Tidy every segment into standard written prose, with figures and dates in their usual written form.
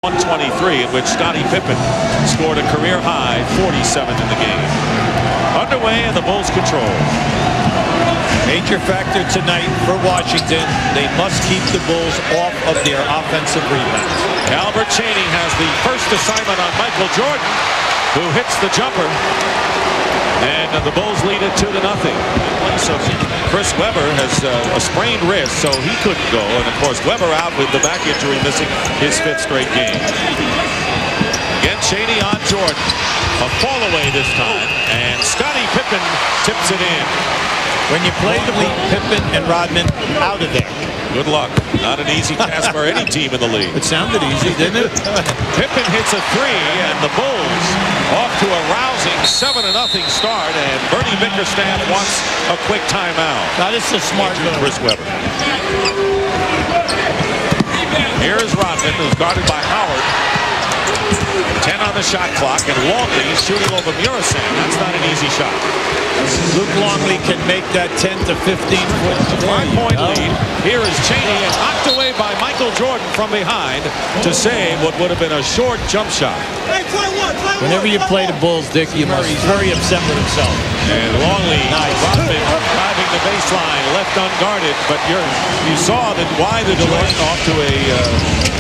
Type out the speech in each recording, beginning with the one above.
123, in which Scottie Pippen scored a career-high 47 in the game. Underway, and the Bulls control. Major factor tonight for Washington. They must keep the Bulls off of their offensive rebounds. Albert Chaney has the first assignment on Michael Jordan, who hits the jumper. And the Bulls lead it 2-0. So Chris Webber has a sprained wrist, so he couldn't go. And of course, Webber out with the back injury, missing his 5th straight game. Again, Chaney on Jordan. A fall away this time, and Scottie Pippen tips it in. When you play the lead, Pippen and Rodman out of there. Good luck. Not an easy task for any team in the league. It sounded easy, didn't it? Pippen hits a 3, and the Bulls off to a rousing 7-0 start, and Bernie Bickerstaff wants a quick timeout. Now this is a smart move. Chris Webber. Here is Rodman, who's guarded by Howard. 10 on the shot clock, and Longley shooting over Murasan. That's not an easy shot. Luke Longley can make that 10 to 15 foot 5-point lead. Here is Chaney, and knocked away by Michael Jordan from behind to save what would have been a short jump shot. Whenever you play the Bulls, Dick, you must be very upset with himself. And Longley, Rodman driving the baseline, left unguarded, but you saw that why the delay off to a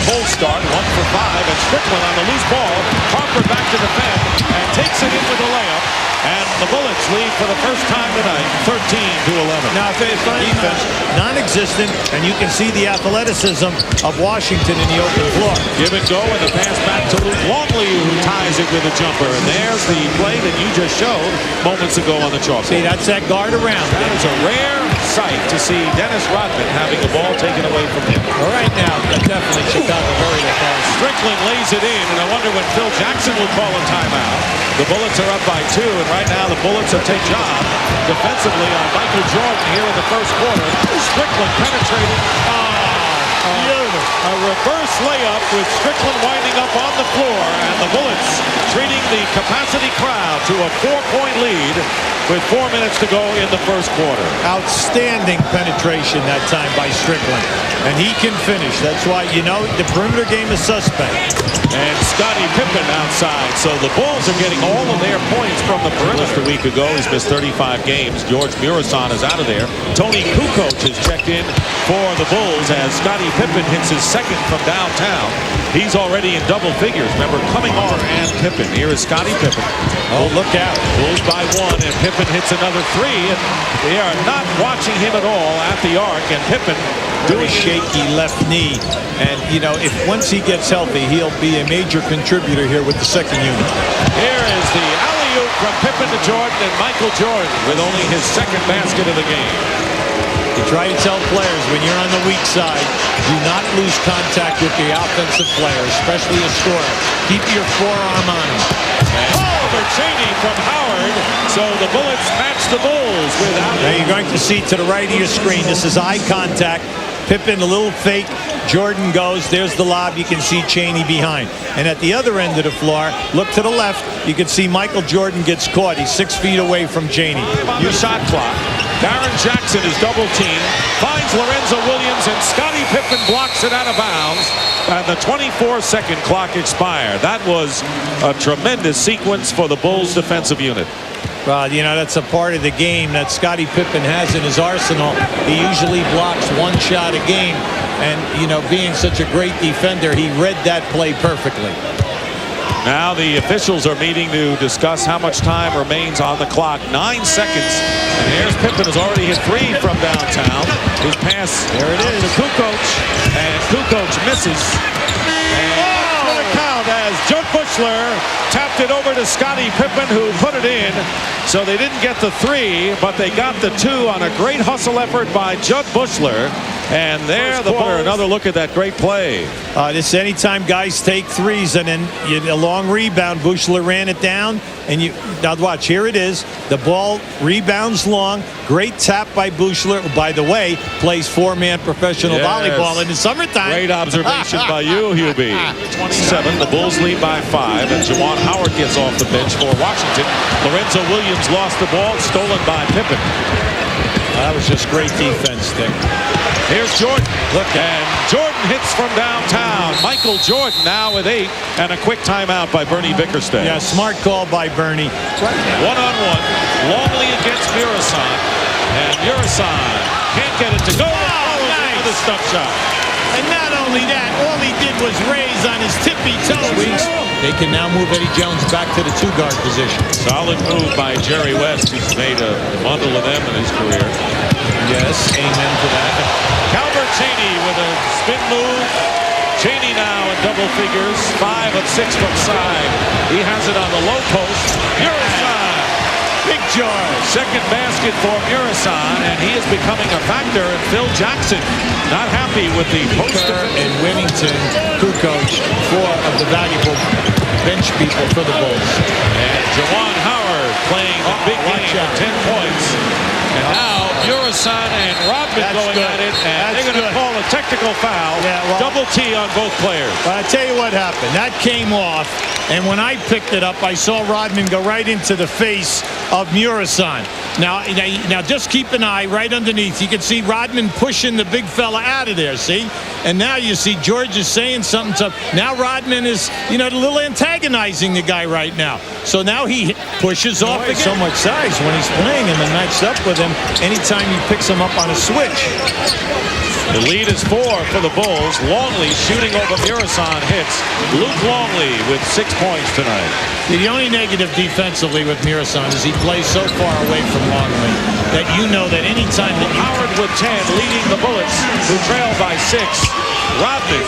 full start, 1 for 5, and Strickland on the loose ball. Harper back to defend and takes it in with a layup. And the Bullets lead for the first time tonight, 13-11. Now, defense non-existent, and you can see the athleticism of Washington in the open floor. Give and go, and the pass back to Luke Longley, who ties it with a jumper. And there's the play that you just showed moments ago on the chalkboard. See, that's that guard around. That is a rare sight to see Dennis Rodman having the ball taken away from him. All right, now, definitely Chicago very lethargic. Strickland lays it in, and I wonder when Phil Jackson will call a timeout. The Bullets are up by 2, and right now the Bullets have taken job defensively on Michael Jordan here in the first quarter. Strickland penetrating. A reverse layup with Strickland winding up on the floor, and the Bullets treating the capacity crowd to a 4-point lead with 4 minutes to go in the first quarter. Outstanding penetration that time by Strickland, and he can finish. That's why, you know, the perimeter game is suspect. And Scottie Pippen outside, so the Bulls are getting all of their points from the perimeter. Just a week ago, he's missed 35 games. George Murasan is out of there. Tony Kukoc has checked in for the Bulls as Scottie Pippen hits his 2nd from downtown. He's already in double figures. Remember, coming on and Pippen. Here is Scottie Pippen. Oh, look out. Bulls by 1, and Pippen hits another 3, and they are not watching him at all at the arc, and Pippen doing shaky left knee. And, you know, if once he gets healthy, he'll be a major contributor here with the 2nd unit. Here is the alley-oop from Pippen to Jordan, and Michael Jordan with only his 2nd basket of the game. You try to tell players when you're on the weak side, do not lose contact with the offensive player, especially a scorer. Keep your forearm on him. Over Chaney from Howard, so the Bullets match the Bulls without. Now you're going to see to the right of your screen, this is eye contact. Pippen, a little fake. Jordan goes. There's the lob. You can see Chaney behind. And at the other end of the floor, look to the left. You can see Michael Jordan gets caught. He's 6 feet away from Chaney. Your shot clock. Darren Jackson is double teamed. Finds Lorenzo Williams, and Scottie Pippen blocks it out of bounds. And the 24-second clock expired. That was a tremendous sequence for the Bulls defensive unit. Well, you know, that's a part of the game that Scottie Pippen has in his arsenal. He usually blocks 1 shot a game. And, you know, being such a great defender, he read that play perfectly. Now the officials are meeting to discuss how much time remains on the clock. 9 seconds. And here's Pippen, who's already hit 3 from downtown. His pass there it is to Kukoc, and Kukoc misses. And going to count as Judd Buechler tapped it over to Scottie Pippen, who put it in. So they didn't get the 3, but they got the 2 on a great hustle effort by Judd Buechler. And there, the Bulls. Another look at that great play. This anytime guys take 3s and then a long rebound, Buechler ran it down, and you now watch. Here it is. The ball rebounds long. Great tap by Buechler. By the way, plays 4-man professional volleyball in the summertime. Great observation by you, Hubie. 27. The Bulls lead by 5, and Juwan Howard gets off the bench for Washington. Lorenzo Williams lost the ball, stolen by Pippen. That was just great defense, Dick. Here's Jordan. Look, and Jordan hits from downtown. Michael Jordan now with 8, and a quick timeout by Bernie Bickerstaff. Yeah, smart call by Bernie. One-on-one. Longley against Murasan. And Murasan can't get it to go. Nice. With a stump shot. And not only that, all he did was raise on his tippy toes. They can now move Eddie Jones back to the 2-guard position. Solid move by Jerry West. He's made a bundle of them in his career. Yes, amen to that. Calvert Cheney with a spin move. Cheney now in double figures. 5 of 6 from side. He has it on the low post. Murasan. Big jar. Second basket for Murasan, and he is becoming a factor. And Phil Jackson not happy with the post. And Whittington, Kukoc, 4 of the valuable bench people for the Bulls. And Juwan Howard playing a big game at 10 points. And now Murasan and Rodman going good. at it, and That's they're going to good. call a technical foul. Yeah, well- Double T on both players. But I tell you what happened. That came off, and when I picked it up, I saw Rodman go right into the face of Murasan. Now just keep an eye right underneath. You can see Rodman pushing the big fella out of there, see? And now you see George is saying something tough. Now Rodman is, a little antagonizing the guy right now. So now he pushes off again. So much size when he's playing him and matched up with him anytime he picks him up on a switch. The lead is 4 for the Bulls. Longley shooting over Murasan hits. Luke Longley with 6 points tonight. The only negative defensively with Murasan is he plays so far away from Longley that that any time that Howard with 10 leading the Bullets, who trail by 6. Rodman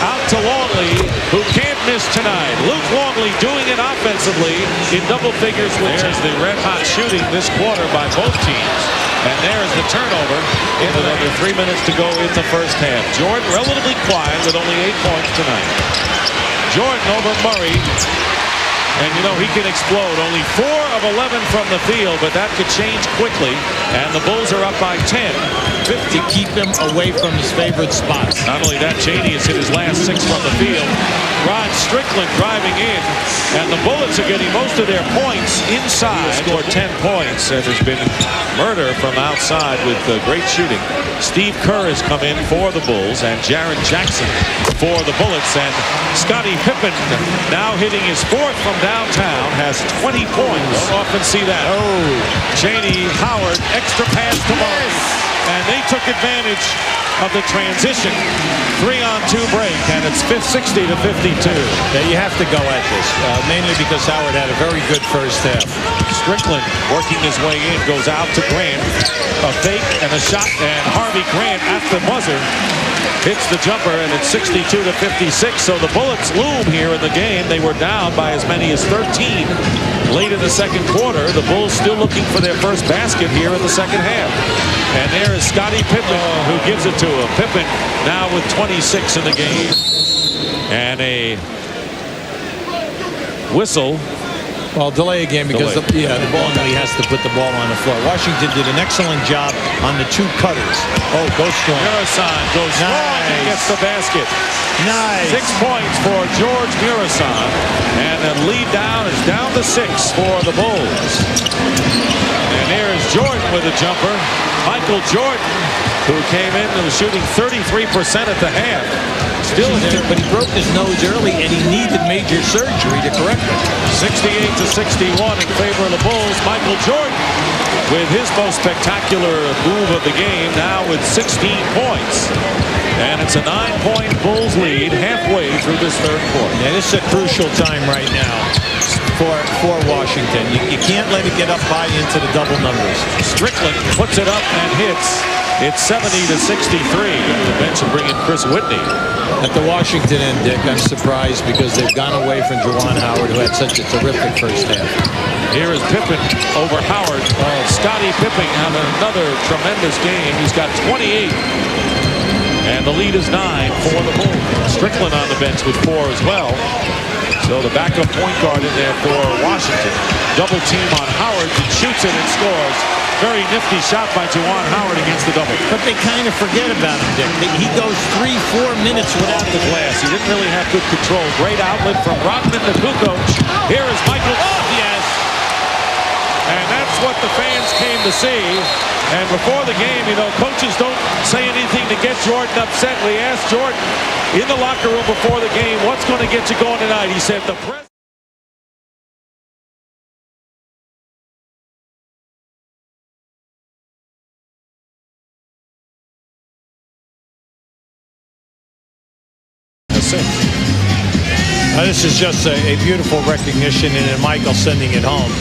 out to Longley, who can't miss tonight. Luke Longley doing it offensively in double figures with There's the red-hot shooting this quarter by both teams. And there's the turnover in another 3 minutes to go in the first half. Jordan relatively quiet with only 8 points tonight. Jordan over Murray. And he can explode. Only 4 of 11 from the field, but that could change quickly. And the Bulls are up by 10. to keep him away from his favorite spots. Not only that, Cheney has hit his last 6 from the field. Rod Strickland driving in, and the Bullets are getting most of their points inside for 10 points. And there's been murder from outside with great shooting. Steve Kerr has come in for the Bulls, and Jaren Jackson for the Bullets. And Scottie Pippen now hitting his 4th from downtown, has 20 points. Don't often see that. Oh, Cheney, Howard, extra pass to Murray. And they took advantage of the transition. 3-on-2 break, and it's 60 to 52. Yeah, you have to go at this, mainly because Howard had a very good first half. Strickland working his way in, goes out to Grant. A fake and a shot, and Harvey Grant at the buzzer hits the jumper, and it's 62 to 56. So the Bullets loom here in the game. They were down by as many as 13 late in the second quarter. The Bulls still looking for their first basket here in the second half. And there is Scottie Pippen who gives it to him. Pippen now with 26 in the game. And a whistle. Well, delay a game because the ball really has to put the ball on the floor. Washington did an excellent job on the 2 cutters. Oh, go strong. Murasan goes strong and gets the basket. Nice. 6 points for George Murasan. And the lead is down to 6 for the Bulls. And there is Jordan with a jumper. Michael Jordan, who came in and was shooting 33% at the half. Still there, but he broke his nose early, and he needed major surgery to correct it. 68 to 61 in favor of the Bulls. Michael Jordan with his most spectacular move of the game, now with 16 points. And it's a 9-point Bulls lead halfway through this third quarter. Yeah, this is a crucial time right now for Washington. You can't let it get up by into the double numbers. Strickland puts it up and hits. It's 70 to 63. The bench will bring in Chris Whitney. At the Washington end, Dick, I'm surprised because they've gone away from Juwan Howard, who had such a terrific first half. Here is Pippen over Howard. Scottie Pippen having another tremendous game. He's got 28. And the lead is 9 for the Bulls. Strickland on the bench with 4 as well. So the backup point guard in there for Washington. Double team on Howard. He shoots it and scores. Very nifty shot by Juwan Howard against the double. But they kind of forget about him, Dick. He goes 3-4 minutes without the glass. He didn't really have good control. Great outlet from Rodman to Kukoc. Here is Michael. Oh, yes. And that's what the fans came to see. And before the game, you know, coaches don't say anything to get Jordan upset. We asked Jordan in the locker room before the game, what's going to get you going tonight? He said, the president. This is just a beautiful recognition, and then Michael sending it home.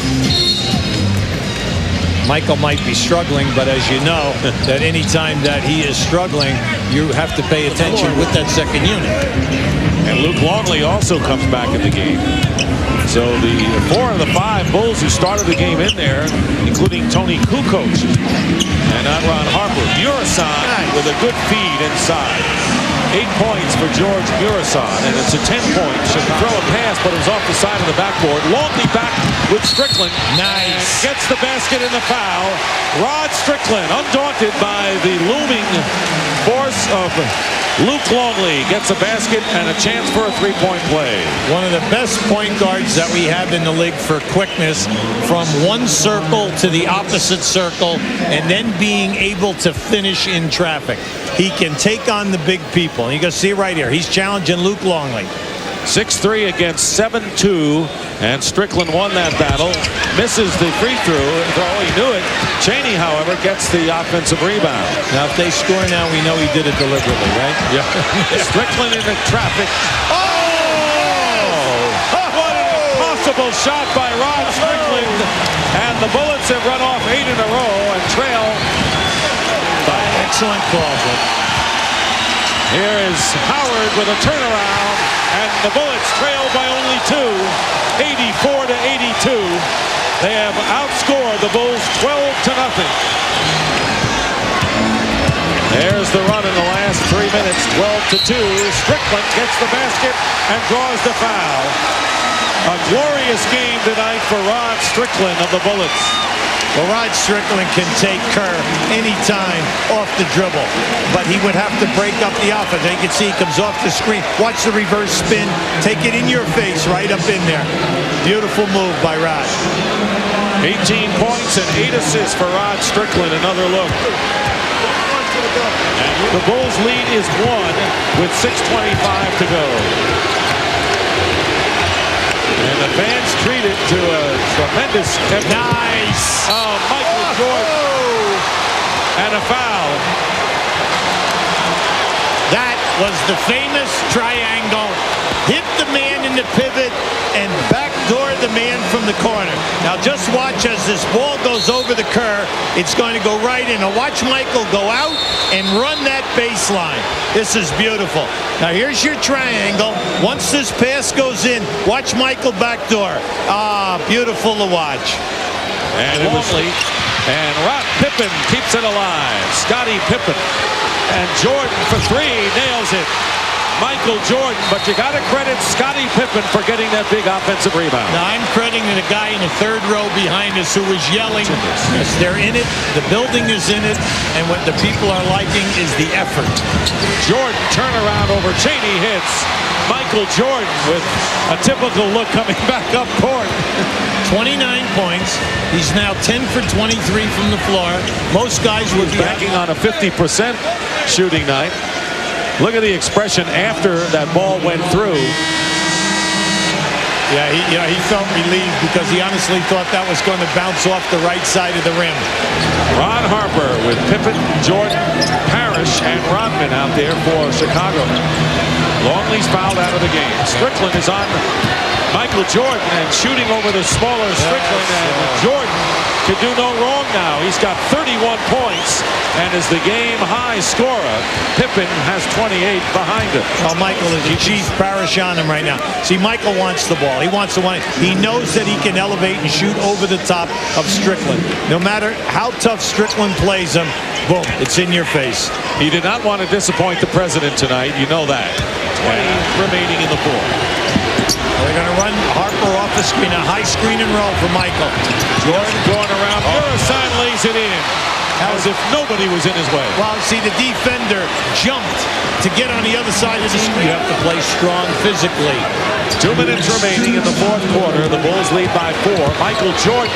Michael might be struggling, but as you know, that any time that he is struggling, you have to pay attention with that second unit. And Luke Longley also comes back in the game. So the 4 of the 5 Bulls who started the game in there, including Tony Kukoc and not Ron Harper. Murasan with a good feed inside. 8 points for George Murasan, and it's a 10-point. Should throw a pass, but it was off the side of the backboard. Longley back with Strickland. Nice. Gets the basket in the foul. Rod Strickland, undaunted by the looming force of Luke Longley, gets a basket and a chance for a 3-point play. One of the best point guards that we have in the league for quickness, from one circle to the opposite circle, and then being able to finish in traffic. He can take on the big people. You can see right here, he's challenging Luke Longley. 6'3" against 7'2", and Strickland won that battle. Misses the free throw. He knew it. Chaney, however, gets the offensive rebound. Now, if they score now, we know he did it deliberately, right? Yeah. Strickland into traffic. Oh! What an impossible shot by Rod Strickland. And the Bullets have run off 8 in a row and trail. Excellent call. Here is Howard with a turnaround, and the Bullets trail by only 2, 84-82. They have outscored the Bulls 12-0. There's the run in the last 3 minutes, 12-2. Strickland gets the basket and draws the foul. A glorious game tonight for Rod Strickland of the Bullets. Well, Rod Strickland can take Kerr anytime off the dribble, but he would have to break up the offense. You can see he comes off the screen. Watch the reverse spin. Take it in your face right up in there. Beautiful move by Rod. 18 points and 8 assists for Rod Strickland. Another look. And the Bulls lead is 1 with 6:25 to go. And the fans treat it to a tremendous effort. Nice. Oh, Michael Jordan. And a foul. That was the famous triangle. Hit the man in the pivot and backdoor the man from the corner. Now just watch as this ball goes over the Kerr. It's going to go right in. Now watch Michael go out and run that baseline. This is beautiful. Now here's your triangle. Once this pass goes in, watch Michael backdoor. Ah, beautiful to watch. And Longley and Rock Pippen keeps it alive. Scottie Pippen. And Jordan for 3 nails it. Michael Jordan, but you got to credit Scottie Pippen for getting that big offensive rebound. Now I'm crediting the guy in the third row behind us who was yelling. Yes, they're in it. The building is in it. And what the people are liking is the effort. Jordan turnaround over Chaney hits. Michael Jordan with a typical look coming back up court. 29 points. He's now 10 for 23 from the floor. Most guys would be banking on a 50% shooting night. Look at the expression after that ball went through. Yeah, he felt relieved because he honestly thought that was going to bounce off the right side of the rim. Ron Harper with Pippen, Jordan, Parrish, and Rodman out there for Chicago. Longley's fouled out of the game. Strickland is on Michael Jordan and shooting over the smaller Strickland, and Jordan can do no wrong now. He's got 31 points and is the game high scorer. Pippen has 28 behind him. Well, Michael is Chief Parrish on him right now. See, Michael wants the ball. He wants to win it. He knows that he can elevate and shoot over the top of Strickland. No matter how tough Strickland plays him, boom, it's in your face. He did not want to disappoint the president tonight. You know that. 20 remaining in the fourth. They're going to run Harper off the screen, a high screen and roll for Michael. Jordan going around. Murasan lays it in. as if nobody was in his way. Well, see, the defender jumped to get on the other side of the screen. You have to play strong physically. 2 minutes remaining in the fourth quarter. The Bulls lead by 4. Michael Jordan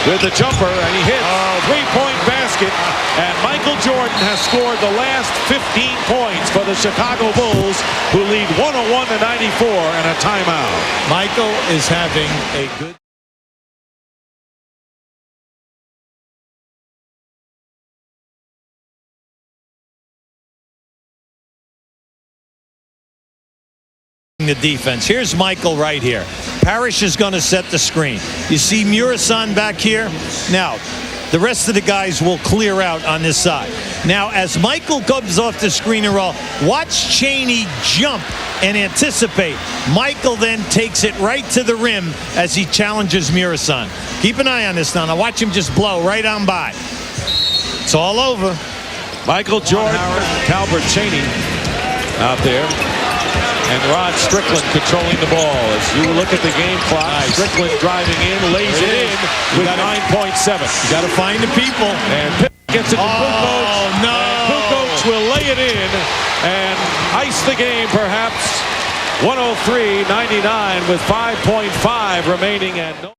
with the jumper, and he hits three-point basket. And Michael Jordan has scored the last 15 points for the Chicago Bulls, who lead 101-94 and a timeout. Michael is having a good... the defense. Here's Michael right here. Parrish is going to set the screen. You see Murasan back here? Now, the rest of the guys will clear out on this side. Now, as Michael comes off the screen and roll, watch Chaney jump and anticipate. Michael then takes it right to the rim as he challenges Murasan. Keep an eye on this now. Now watch him just blow right on by. It's all over. Michael Jordan, Calbert Chaney out there. And Rod Strickland controlling the ball. As you look at the game clock, Strickland driving in, lays it in with 9.7. You got to find the people. And Pitt gets it to Kukoc. No. And Kukoc will lay it in and ice the game, perhaps 103-99 with 5.5 remaining and no